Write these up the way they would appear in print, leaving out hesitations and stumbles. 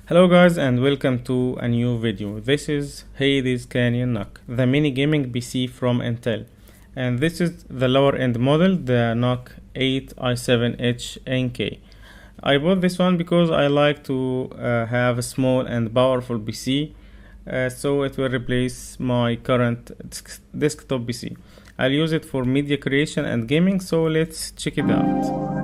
Hello guys and welcome to a new video. This is Hades Canyon NUC, the mini gaming PC from Intel. And this is the lower end model, the NUC8i7HNK. I bought this one because I like to have a small and powerful PC, so it will replace my current desktop PC. I'll use it for media creation and gaming, so let's check it out.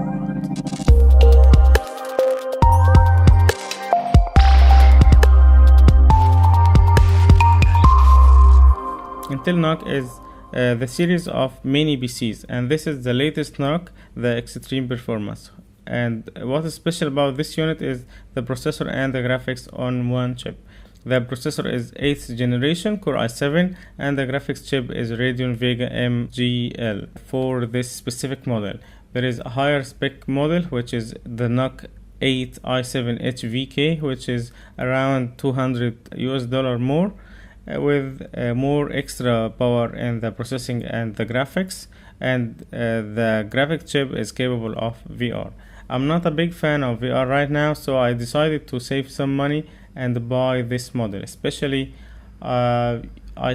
Intel NUC is the series of mini PCs, and this is the latest NUC, the Extreme Performance. And what is special about this unit is the processor and the graphics on one chip. The processor is 8th generation Core i7, and the graphics chip is Radeon Vega MGL for this specific model. There is a higher spec model, which is the NUC8i7HNK, which is around $200 more, with more extra power in the processing and the graphics, and the graphic chip is capable of VR. I'm not a big fan of VR right now, so I decided to save some money and buy this model. Especially I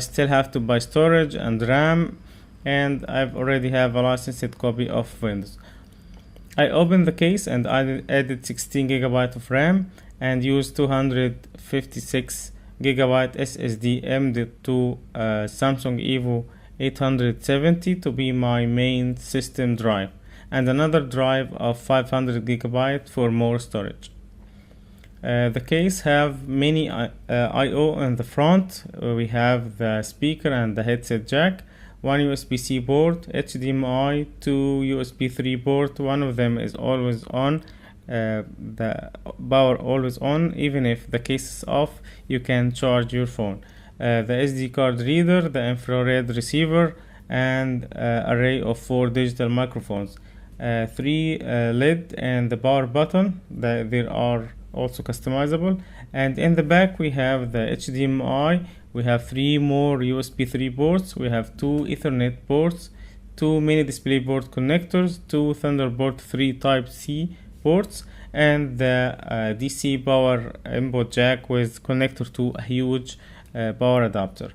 still have to buy storage and RAM, and I've already have a licensed copy of Windows. I opened the case and I added 16 GB of RAM and used 256 GB SSD M.2 Samsung Evo 870 to be my main system drive, and another drive of 500 GB for more storage. The case have many I/O in the front. We have the speaker and the headset jack, one USB-C port, HDMI, two USB 3 port. One of them is always on. The power always on, even if the case is off, you can charge your phone. The SD card reader, the infrared receiver, and array of 4 digital microphones, 3 LED, and the power button. They are also customizable. And in the back we have the HDMI. We have 3 more USB 3 ports. We have 2 Ethernet ports, 2 mini DisplayPort connectors, 2 Thunderbolt 3 Type-C ports, and the DC power input jack with connector to a huge power adapter.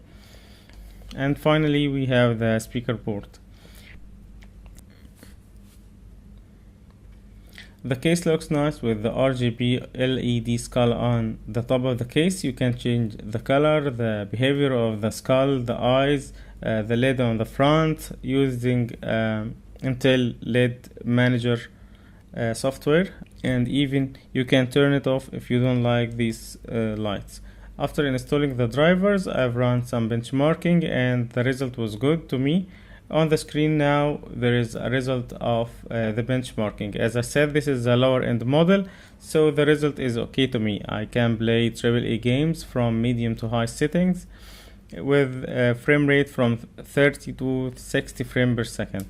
And finally we have the speaker port. The case looks nice with the RGB LED skull on the top of the case. You can change the color, the behavior of the skull, the eyes, the LED on the front using Intel LED Manager software, and even you can turn it off if you don't like these lights. After installing the drivers, I've run some benchmarking and the result was good to me. On the screen now there is a result of the benchmarking. As I said, this is a lower end model, so the result is okay to me. I can play AAA games from medium to high settings with frame rate from 30 to 60 frames per second.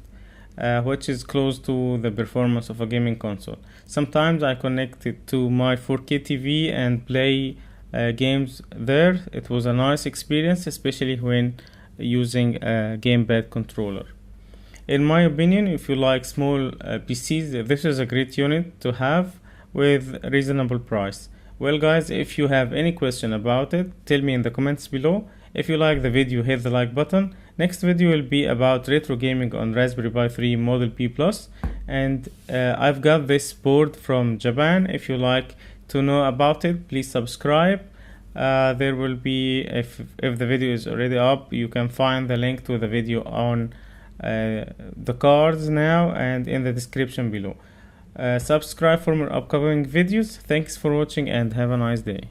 Which is close to the performance of a gaming console. Sometimes I connect it to my 4K TV and play games there. It was a nice experience, especially when using a gamepad controller. In my opinion, if you like small PCs, this is a great unit to have with a reasonable price. Well guys, if you have any question about it, tell me in the comments below. If you like the video, hit the like button. Next video will be about retro gaming on Raspberry Pi 3 Model P+, and I've got this board from Japan. If you like to know about it, please subscribe. There will be, if the video is already up, you can find the link to the video on the cards now and in the description below. Subscribe for more upcoming videos. Thanks for watching and have a nice day.